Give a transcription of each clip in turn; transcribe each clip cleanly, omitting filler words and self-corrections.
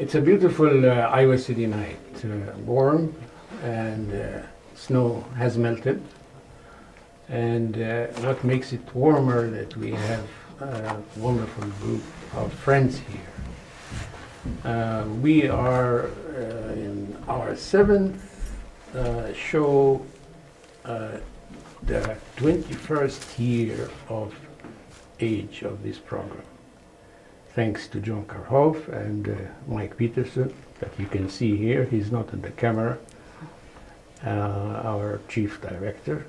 It's a beautiful Iowa City night, warm, and snow has melted. And what makes it warmer that we have a wonderful group of friends here. We are in our seventh show, the 21st year of age of this program. Thanks to John Karhoff and Mike Peterson, that you can see here. He's not in the camera, our chief director.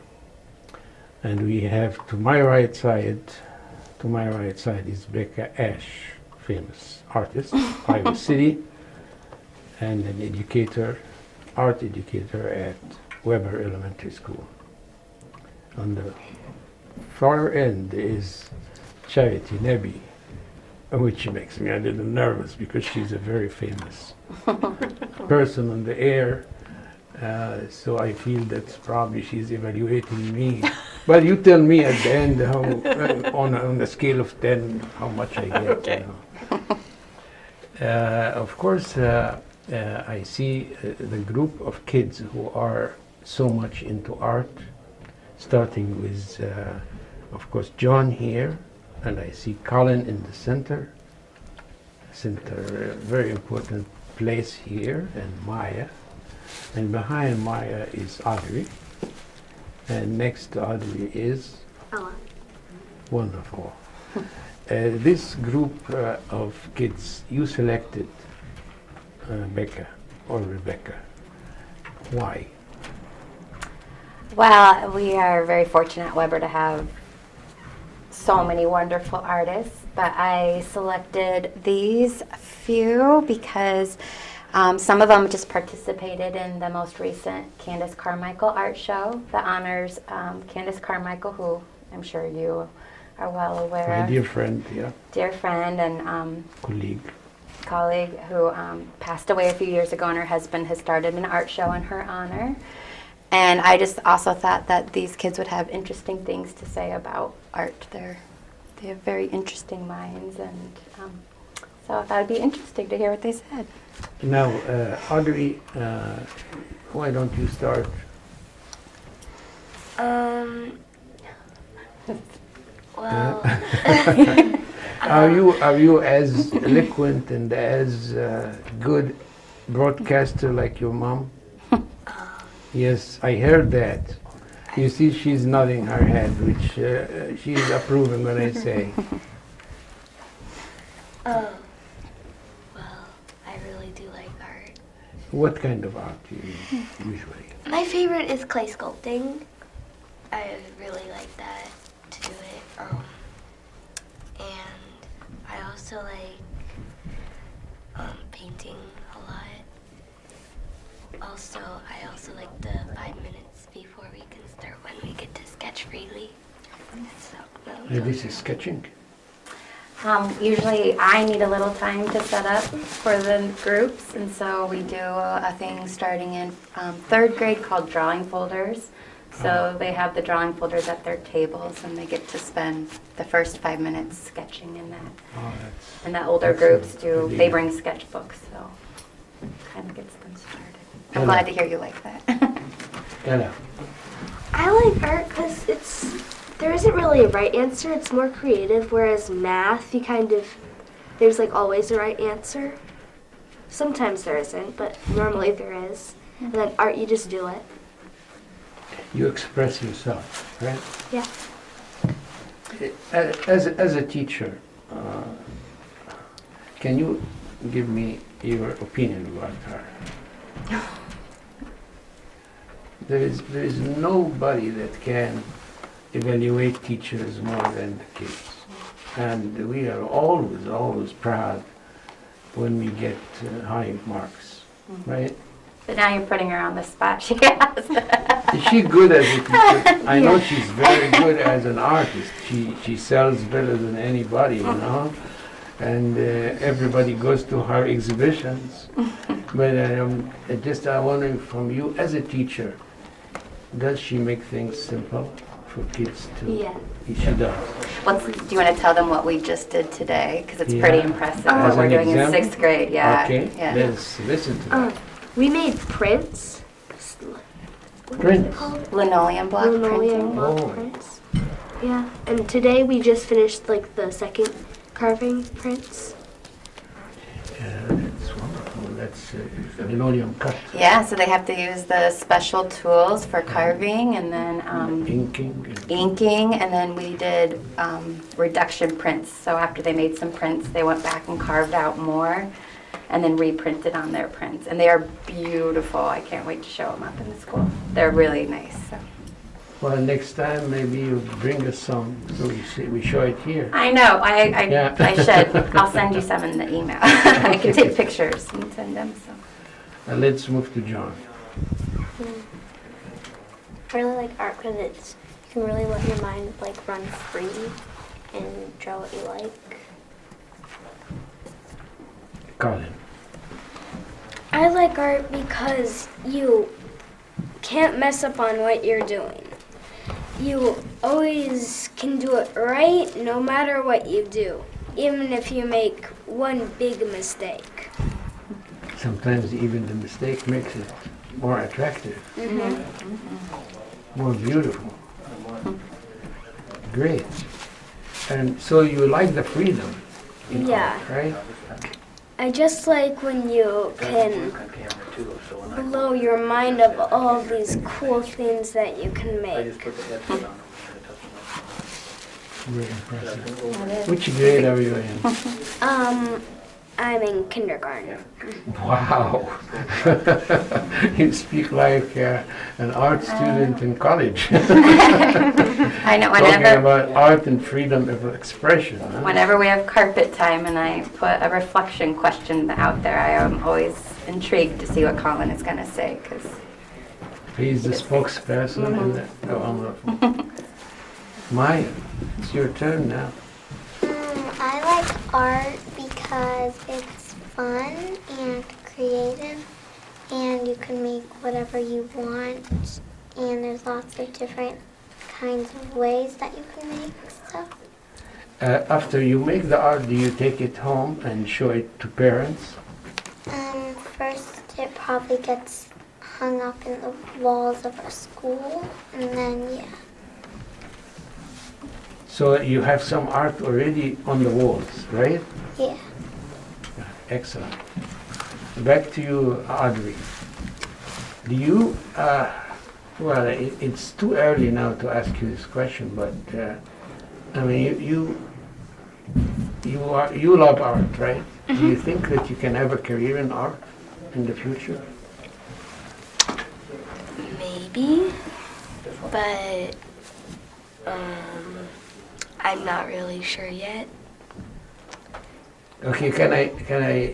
And we have to my right side is Becca Ash, famous artist, Iowa City, and an educator, art educator at Weber Elementary School. On the far end is Charity Nebbe, which makes me a little nervous because she's a very famous person on the air. So I feel that probably she's evaluating me. But you tell me at the end how, on a scale of 10, how much I get. Okay. You know. Of course, I see the group of kids who are so much into art, starting with, of course, John here, and I see Colin in the center, very important place here, and Maya. And behind Maya is Audrey. And next to Audrey is Ella. Wonderful. This group of kids, you selected Becca or Rebecca. Why? Well, we are very fortunate at Weber to have so many wonderful artists, but I selected these few because some of them just participated in the most recent Candace Carmichael art show that honors Candace Carmichael, who I'm sure you are well aware of. My dear friend, yeah. Dear friend and colleague who passed away a few years ago, and her husband has started an art show in her honor. And I just also thought that these kids would have interesting things to say about art. They have very interesting minds, and so I thought it'd be interesting to hear what they said. Now, Audrey, why don't you start? Well, Are you as eloquent and as good broadcaster like your mom? Yes, I heard that. You see, she's nodding her head, which she's approving when I say. well, I really do like art. What kind of art do you usually? My favorite is clay sculpting. I really like that, to do it. And I also like painting a lot. Also, I also like the 5 minutes before we can start when we get to sketch freely. So, This is sketching. Usually I need a little time to set up for the groups, and so we do a thing starting in third grade called drawing folders. So they have the drawing folders at their tables, and they get to spend the first 5 minutes sketching in that. Oh, And the older groups do, they bring sketchbooks, so kind of gets them started. I'm glad to hear you like that. Ella. I like art because there isn't really a right answer. It's more creative, whereas math, there's like always a right answer. Sometimes there isn't, but normally there is. And then art, you just do it. You express yourself, right? Yeah. As a teacher, can you give me your opinion about her? There is nobody that can evaluate teachers more than the kids. And we are always proud when we get high marks, right? But now you're putting her on the spot. She has. Is she good as a teacher? I know she's very good as an artist. She sells better than anybody, you know? And everybody goes to her exhibitions. But I'm wondering from you as a teacher, does she make things simple for kids to. Yeah. She does. Do you want to tell them what we just did today? Because it's Yeah. pretty impressive As what we're an doing in example? 6th grade. Yeah. Okay, Yeah. let's listen to that. We made prints. What is Prints? it called? Linoleum block Linoleum printing. block Oh. prints. Yeah, and today we just finished like the second carving prints. That's wonderful. That's linoleum cut, Yeah, so they have to use the special tools for carving and then inking. inking, and then we did reduction prints. So after they made some prints, they went back and carved out more and then reprinted on their prints. And they are beautiful. I can't wait to show them up in the school. They're really nice. So. Well, next time maybe you bring us some so we show it here. I know. Yeah. I should. I'll send you some in the email. I can take pictures and send them. So. Let's move to John. I really like art because you can really let your mind like run free and draw what you like. Colin. I like art because you can't mess up on what you're doing. You always can do it right no matter what you do, even if you make one big mistake. Sometimes even the mistake makes it more attractive, more beautiful. Great. And so you like the freedom in Yeah. art, right? I just like when you can blow your mind of all these cool things that you can make. Very impressive. Which grade are you in? I'm in kindergarten. Wow. You speak like an art student in college. I know. Talking about art and freedom of expression. Huh? Whenever we have carpet time and I put a reflection question out there, I am always intrigued to see what Colin is going to say. Cause He's the spokesperson in that. Oh, wonderful. Maya, it's your turn now. I like art because it's fun and creative, and you can make whatever you want, and there's lots of different kinds of ways that you can make stuff. After you make the art, do you take it home and show it to parents? First, it probably gets hung up in the walls of our school, and then, yeah. So you have some art already on the walls, right? Yeah. Excellent. Back to you, Audrey. Do you, well, it's too early now to ask you this question, but I mean, you love art, right? Do you think that you can have a career in art in the future? Maybe, but I'm not really sure yet. Okay, can I,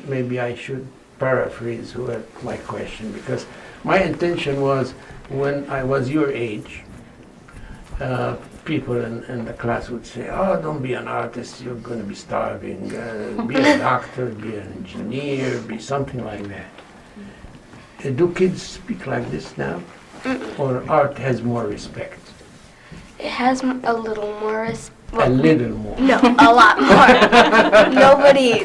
maybe I should paraphrase my question, because my intention was when I was your age, people in the class would say, oh, don't be an artist, you're going to be starving, be a doctor, be an engineer, be something like that. Do kids speak like this now? Or art has more respect? It has a little more A little more. No, a lot more. Nobody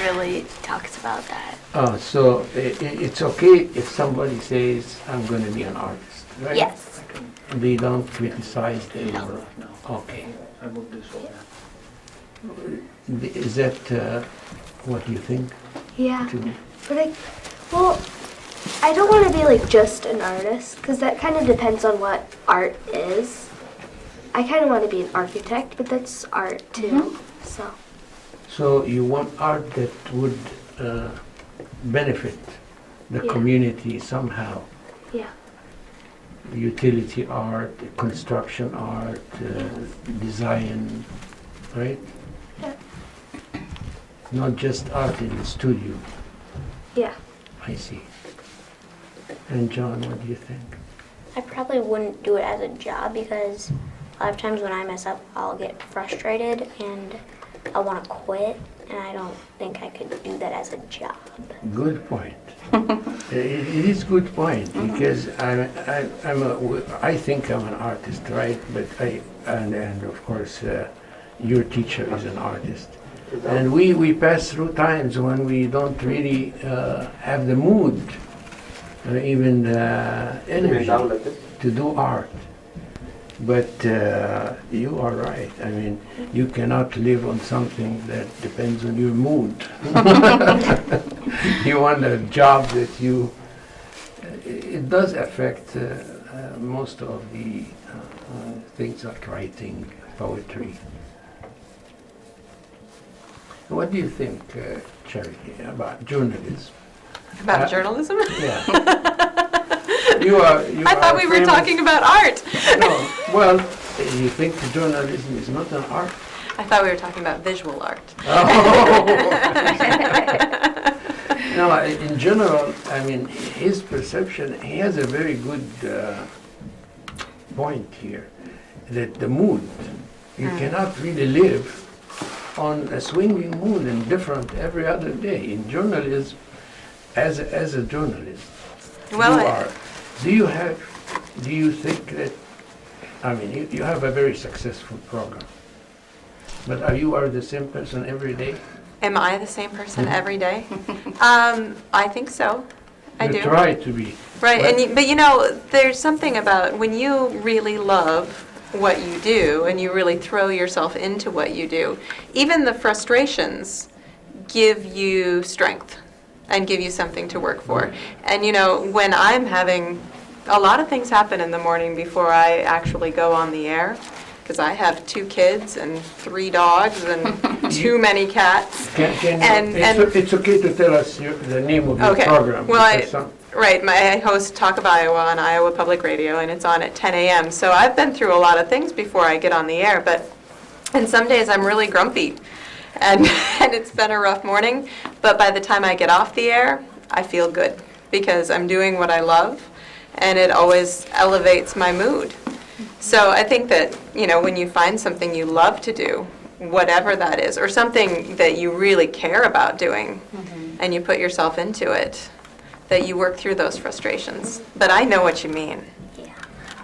really talks about that. Oh, so it's okay if somebody says, I'm going to be an artist, right? Yes. They don't criticize them? Or, okay. Is that what you think? Yeah. Too? But I don't want to be like just an artist because that kind of depends on what art is. I kind of want to be an architect, but that's art too. So you want art that would benefit the Yeah. community somehow? Yeah. Utility art, construction art, design, right? Yeah. Not just art in the studio. Yeah. I see. And John, what do you think? I probably wouldn't do it as a job because a lot of times when I mess up, I'll get frustrated and I'll want to quit, and I don't think I could do that as a job. Good point. It is good point because I think I'm an artist, right? But and of course your teacher is an artist, and we pass through times when we don't really have the mood, even the energy to do art. But you are right. I mean, you cannot live on something that depends on your mood. You want a job that it does affect most of the things like writing, poetry. What do you think, Charity, about journalism? About journalism? Yeah. You are. I thought we were famous- talking about art. No, well, you think journalism is not an art? I thought we were talking about visual art. No, in general, I mean, his perception, he has a very good point here, that the mood, you cannot really live on a swinging mood and different every other day. In journalism, as a journalist, Well, you are. Do you think that, I mean, you have a very successful program, but you are the same person every day? Am I the same person every day? I think so. I do. You try to be. Right, But- but you know, there's something about when you really love what you do and you really throw yourself into what you do, even the frustrations give you strength and give you something to work for. And you know, when I'm having, a lot of things happen in the morning before I actually go on the air, because I have 2 kids and 3 dogs and too many cats. It's okay to tell us the name of your Okay. program. Well, because right, I host Talk of Iowa on Iowa Public Radio, and it's on at 10 a.m. So I've been through a lot of things before I get on the air, and some days I'm really grumpy, and it's been a rough morning, but by the time I get off the air, I feel good, because I'm doing what I love, and it always elevates my mood. So I think that, you know, when you find something you love to do, whatever that is, or something that you really care about doing, and you put yourself into it, that you work through those frustrations. But I know what you mean.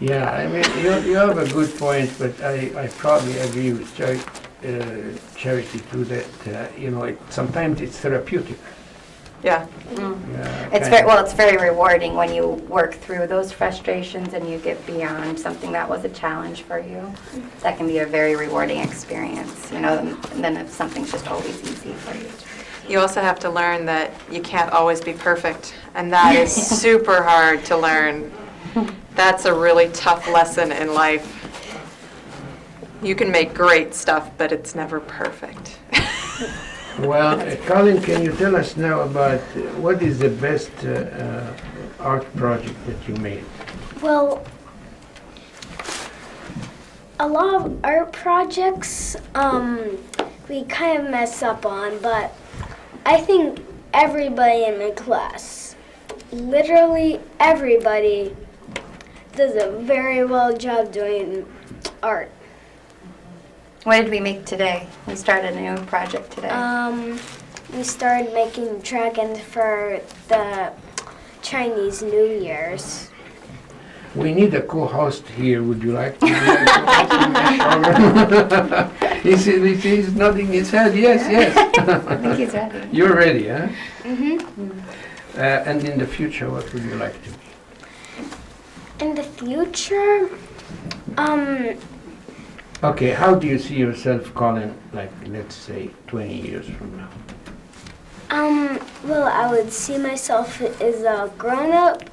Yeah, I mean, you have a good point, but I probably agree with Charity too, that, you know, sometimes it's therapeutic. Yeah. Yeah, It's kind of. it's very rewarding when you work through those frustrations and you get beyond something that was a challenge for you. That can be a very rewarding experience, you know, and then if something's just always easy for you. You also have to learn that you can't always be perfect, and that is super hard to learn. That's a really tough lesson in life. You can make great stuff, but it's never perfect. Well, Colin, can you tell us now about what is the best art project that you made? Well, a lot of art projects we kind of mess up on, but I think everybody in my class, literally everybody, does a very well job doing art. What did we make today? We started a new project today. We started making dragons for the Chinese New Year's. We need a co-host here. Would you like to be a co-host in this program? He's nodding his head. Yes, yes. I think he's ready. You're ready, huh? Mm-hmm. And in the future, what would you like to be? In the future, Okay, how do you see yourself, Colin, like, let's say, 20 years from now? well, I would see myself as a grown-up,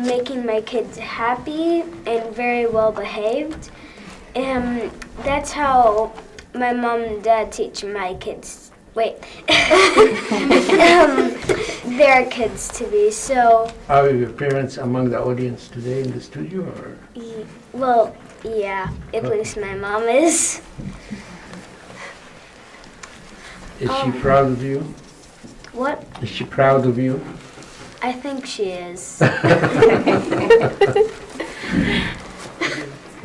making my kids happy and very well behaved. And that's how my mom and dad teach my kids, their kids to be. So, Are your parents among the audience today in the studio, or? well, yeah, at least my mom is. Is she proud of you? What? Is she proud of you? I think she is.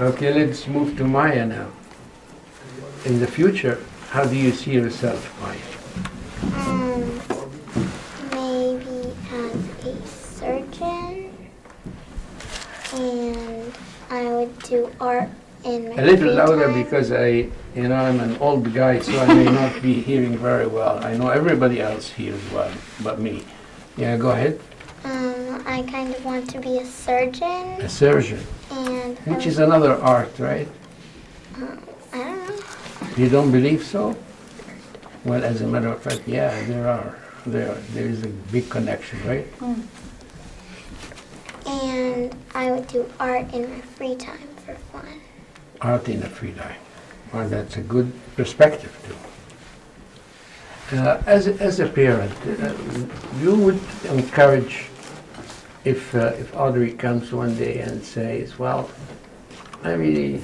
Okay, let's move to Maya now. In the future, how do you see yourself, Maya? Maybe as a I would do art in my A little free louder time. because I'm an old guy, so I may not be hearing very well. I know everybody else hears well, but me. Yeah, go ahead. I kind of want to be a surgeon, A surgeon, and which is another art, right? I don't know. You don't believe so? Well, as a matter of fact, yeah, there is a big connection, right? And I would do art in my free time for fun. Art in a free time. Well, that's a good perspective too. As a parent, you would encourage if Audrey comes one day and says, "Well, I really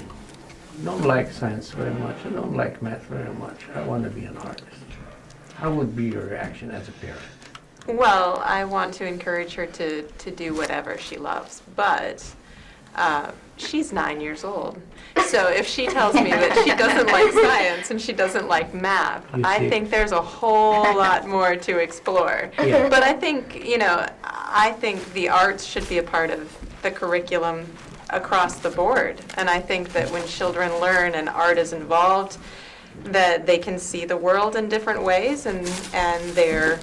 don't like science very much. I don't like math very much. I want to be an artist." How would be your reaction as a parent? Well, I want to encourage her to do whatever she loves, but she's 9 years old. So if she tells me that she doesn't like science and she doesn't like math, You I see. think there's a whole lot more to explore. Yeah. But I think, I think the arts should be a part of the curriculum across the board. And I think that when children learn and art is involved, that they can see the world in different ways and their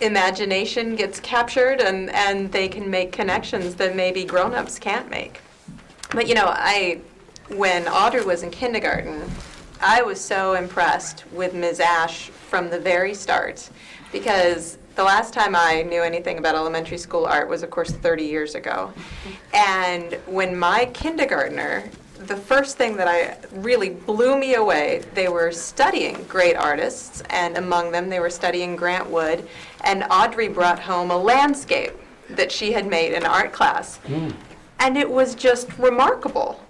imagination gets captured and they can make connections that maybe grown-ups can't make. But when Audrey was in kindergarten, I was so impressed with Ms. Ash from the very start, because the last time I knew anything about elementary school art was, of course, 30 years ago. And when my kindergartner, the first thing that really blew me away, they were studying great artists, and among them they were studying Grant Wood, and Audrey brought home a landscape that she had made in art class. And it was just remarkable.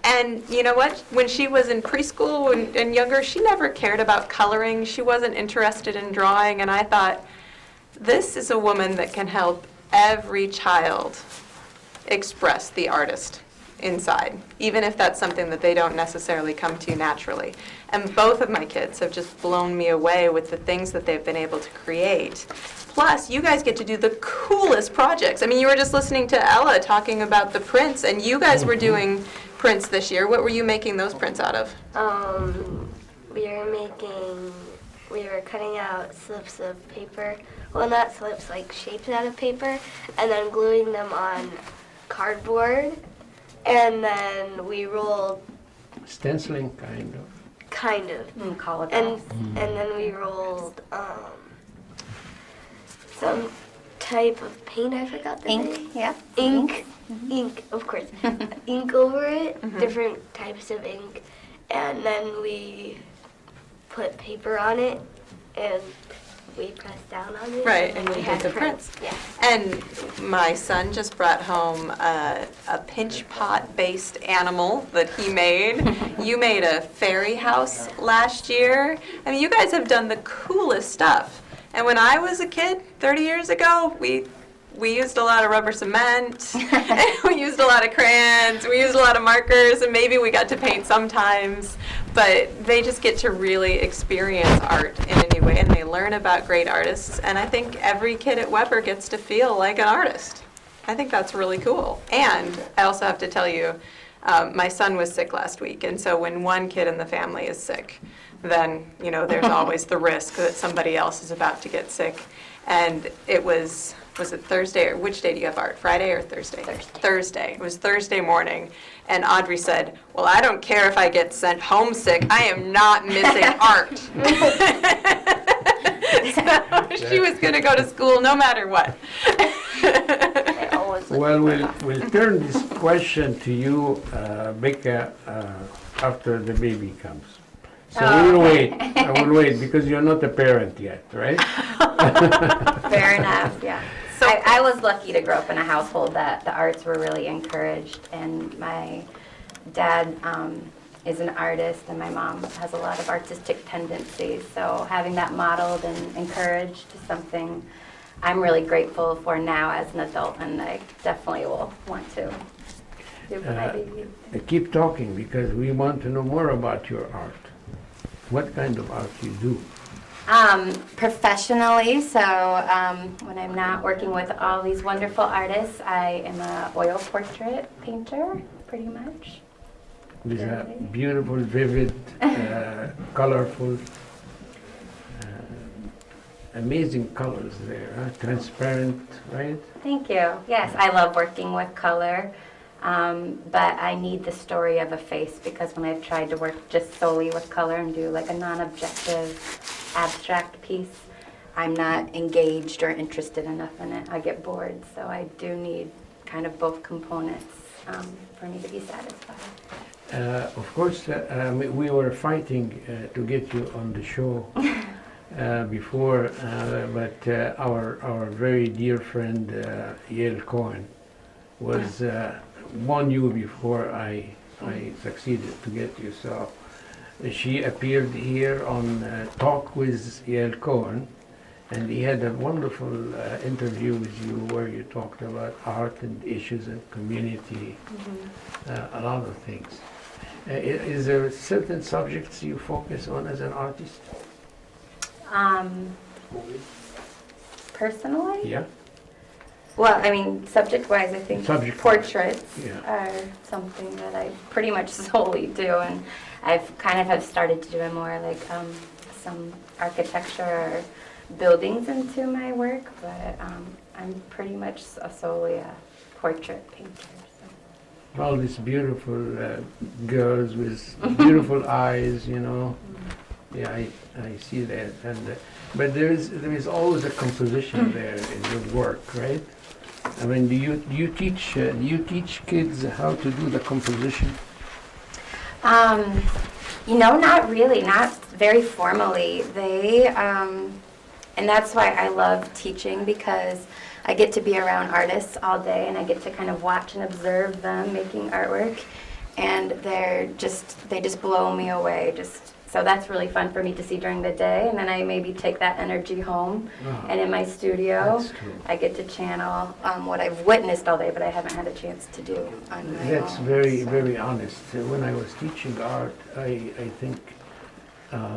And you know what? When she was in preschool and younger, she never cared about coloring. She wasn't interested in drawing. And I thought, this is a woman that can help every child express the artist inside, even if that's something that they don't necessarily come to naturally. And both of my kids have just blown me away with the things that they've been able to create. Plus, you guys get to do the coolest projects. I mean, you were just listening to Ella talking about the prints, and you guys were doing prints this year. What were you making those prints out of? We were cutting out slips of paper, well, not slips, like shapes out of paper, and then gluing them on cardboard, and then we rolled, Stenciling, kind of. Call it and then we rolled some type of paint, I forgot the name. ink. Yeah. Ink, of course. Ink over it, different types of ink, and then we put paper on it, and we pressed down on it. Right, and you we did had the prints. Yeah. And my son just brought home a pinch pot-based animal that he made. You made a fairy house last year. I mean, you guys have done the coolest stuff. And when I was a kid, 30 years ago, we used a lot of rubber cement, we used a lot of crayons, we used a lot of markers, and maybe we got to paint sometimes. But they just get to really experience art in a new way, and they learn about great artists. And I think every kid at Weber gets to feel like an artist. I think that's really cool. And I also have to tell you, my son was sick last week, and so when one kid in the family is sick, then there's always the risk that somebody else is about to get sick. And it was it Thursday, or which day do you have art? Friday or Thursday? Thursday. It was Thursday morning, and Audrey said, "Well, I don't care if I get sent homesick. I am not missing art." So she was going to go to school no matter what. Well, we'll turn this question to you, Becca, after the baby comes. So we'll wait. I will wait because you're not a parent yet, right? Fair enough, yeah. So I was lucky to grow up in a household that the arts were really encouraged, and my dad is an artist, and my mom has a lot of artistic tendencies. So having that modeled and encouraged is something I'm really grateful for now as an adult, and I definitely will want to do for my baby. Keep talking because we want to know more about your art. What kind of art you do? Professionally, so when I'm not working with all these wonderful artists, I am a oil portrait painter, pretty much. These are beautiful, vivid, colorful, amazing colors there, huh? Transparent, right? Thank you. Yes, I love working with color, but I need the story of a face because when I've tried to work just solely with color and do like a non-objective, abstract piece, I'm not engaged or interested enough in it. I get bored, so I do need kind of both components for me to be satisfied. Of course, we were fighting to get you on the show before, but our very dear friend Yael Cohen was won you before I succeeded to get you. So she appeared here on Talk with Yael Cohen, and he had a wonderful interview with you where you talked about art and issues and community, a lot of things. Is there certain subjects you focus on as an artist? Personally? Yeah. Well, I mean, subject-wise, I think Subject-wise, portraits yeah. are something that I pretty much solely do, and I've kind of have started to do more like some architecture or buildings into my work, but I'm pretty much solely a portrait painter. So. All these beautiful girls with beautiful eyes, you know. Yeah, I see that. And but there is always a composition there in your work, right? I mean, do you teach kids how to do the composition? You know, not really, not very formally. They, and that's why I love teaching because I get to be around artists all day and I get to kind of watch and observe them making artwork, and they just blow me away. So that's really fun for me to see during the day, and then I maybe take that energy home, and in my studio, That's cool. I get to channel what I've witnessed all day, but I haven't had a chance to do on my That's own. very, so. very honest. When I was teaching art, I think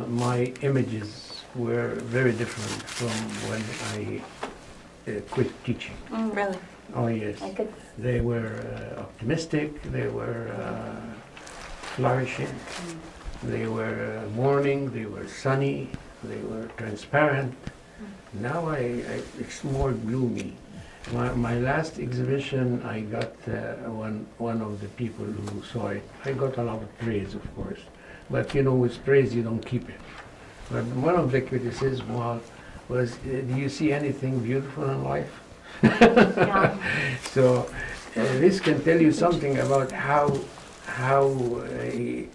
my images were very different from when I quit teaching. Really? Oh yes, I could, they were optimistic, they were flourishing, they were morning, they were sunny, they were transparent. Now it's more gloomy. My last exhibition, I got one of the people who saw it. I got a lot of praise, of course, but you know, with praise you don't keep it. But one of the criticisms was, do you see anything beautiful in life? yeah. So this can tell you something about how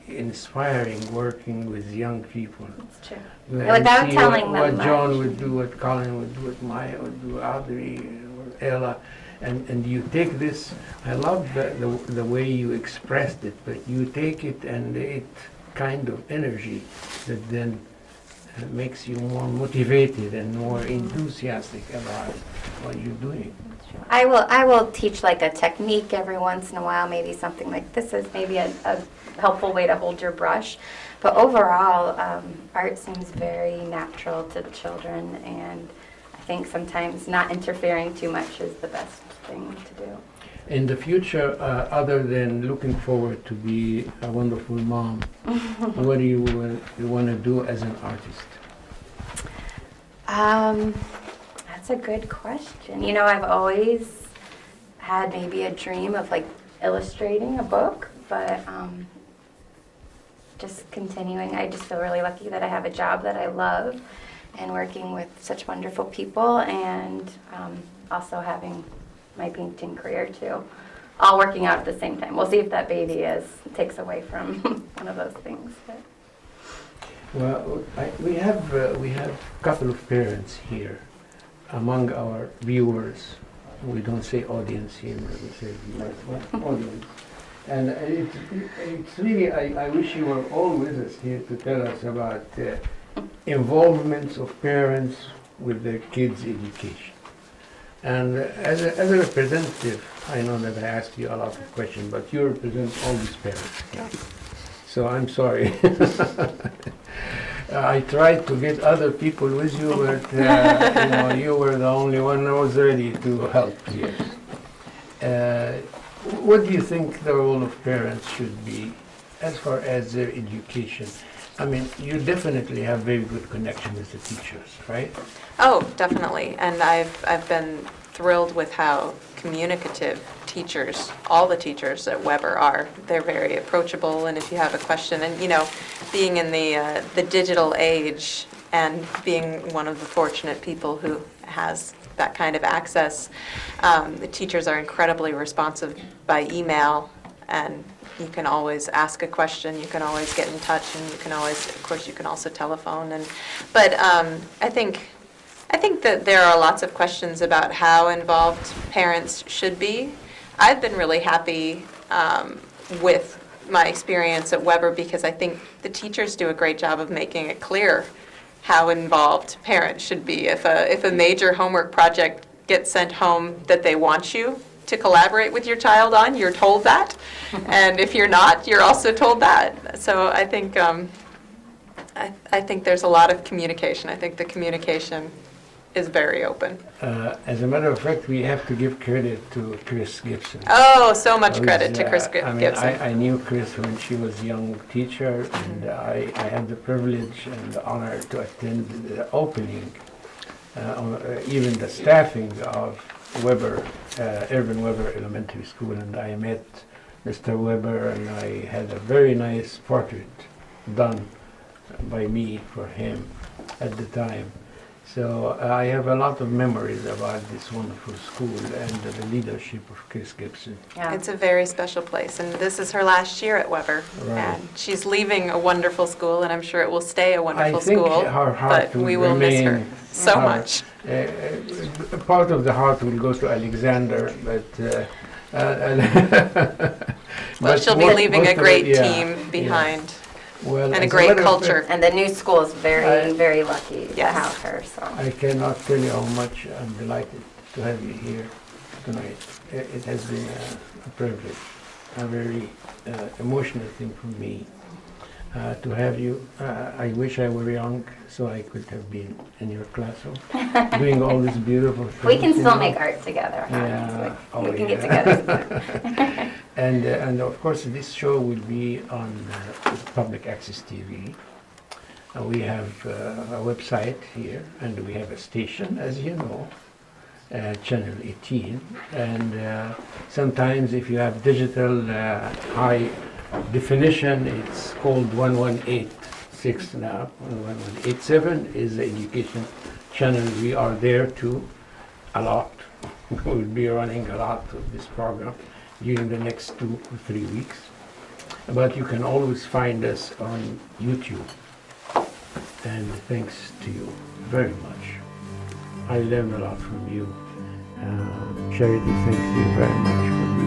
inspiring working with young people. It's true. And Without see telling what them John much. would do, what Colin would do, what Maya would do, Audrey, or Ella, and you take this. I love the way you expressed it, but you take it and it kind of energy that then makes you more motivated and more enthusiastic about what you're doing. I will teach like a technique every once in a while, maybe something like this is maybe a helpful way to hold your brush. But overall, art seems very natural to the children, and I think sometimes not interfering too much is the best thing to do. In the future, other than looking forward to be a wonderful mom, what do you want to do as an artist? That's a good question. You know, I've always had maybe a dream of like illustrating a book, but just continuing. I just feel really lucky that I have a job that I love and working with such wonderful people, and also having my painting career too, all working out at the same time. We'll see if that baby takes away from one of those things. But. Well, we have a couple of parents here among our viewers. We don't say audience here, we say viewers. What? Audience. And it's really, I wish you were all with us here to tell us about involvements of parents with their kids' education. And as a representative, I know that I asked you a lot of questions, but you represent all these parents. So I'm sorry. I tried to get other people with you, but you were the only one who was ready to help here. What do you think the role of parents should be as far as their education? I mean, you definitely have very good connection with the teachers, right? Oh, definitely. And I've been thrilled with how communicative teachers, all the teachers at Weber are. They're very approachable, and if you have a question, and being in the digital age and being one of the fortunate people who has that kind of access, the teachers are incredibly responsive by email, and you can always ask a question, you can always get in touch, and you can always, of course, you can also telephone. But I think that there are lots of questions about how involved parents should be. I've been really happy with my experience at Weber because I think the teachers do a great job of making it clear how involved parents should be. If a major homework project gets sent home that they want you to collaborate with your child on, you're told that. And if you're not, you're also told that. So I think there's a lot of communication. I think the communication is very open. As a matter of fact, we have to give credit to Chris Gibson. Oh, so much credit to Chris I Gibson. I knew Chris when she was a young teacher, and I had the privilege and the honor to attend the opening, even the staffing of Weber, Irvin Weber Elementary School, and I met Mr. Weber, and I had a very nice portrait done by me for him at the time. So I have a lot of memories about this wonderful school and the leadership of Chris Gibson. Yeah. It's a very special place, and this is her last year at Weber. Right. And she's leaving a wonderful school, and I'm sure it will stay a wonderful I think school. her heart But will we will miss her remain so her- much. Part of the heart will go to Alexander, but Well, she'll be most leaving a of it, great yeah, team yeah. behind, Well, and a as great matter of culture. And the new school is very, very lucky to Yes. have her, so. I cannot tell you how much I'm delighted to have you here tonight. It has been a privilege, a very emotional thing for me to have you. I wish I were young so I could have been in your classroom doing all these beautiful things. We can you still know. make art together. Huh? Yeah. So we Oh, can get yeah. together. And of course, this show will be on public access TV. We have a website here, and we have a station, as you know, channel 18. And sometimes, if you have digital high definition, it's called 1186 now. 1187 is the education channel. We are there too, a lot. We will be running a lot of this program during the next 2 or 3 weeks. But you can always find us on YouTube. And thanks to you very much. I learned a lot from you. Charity, thank you very much for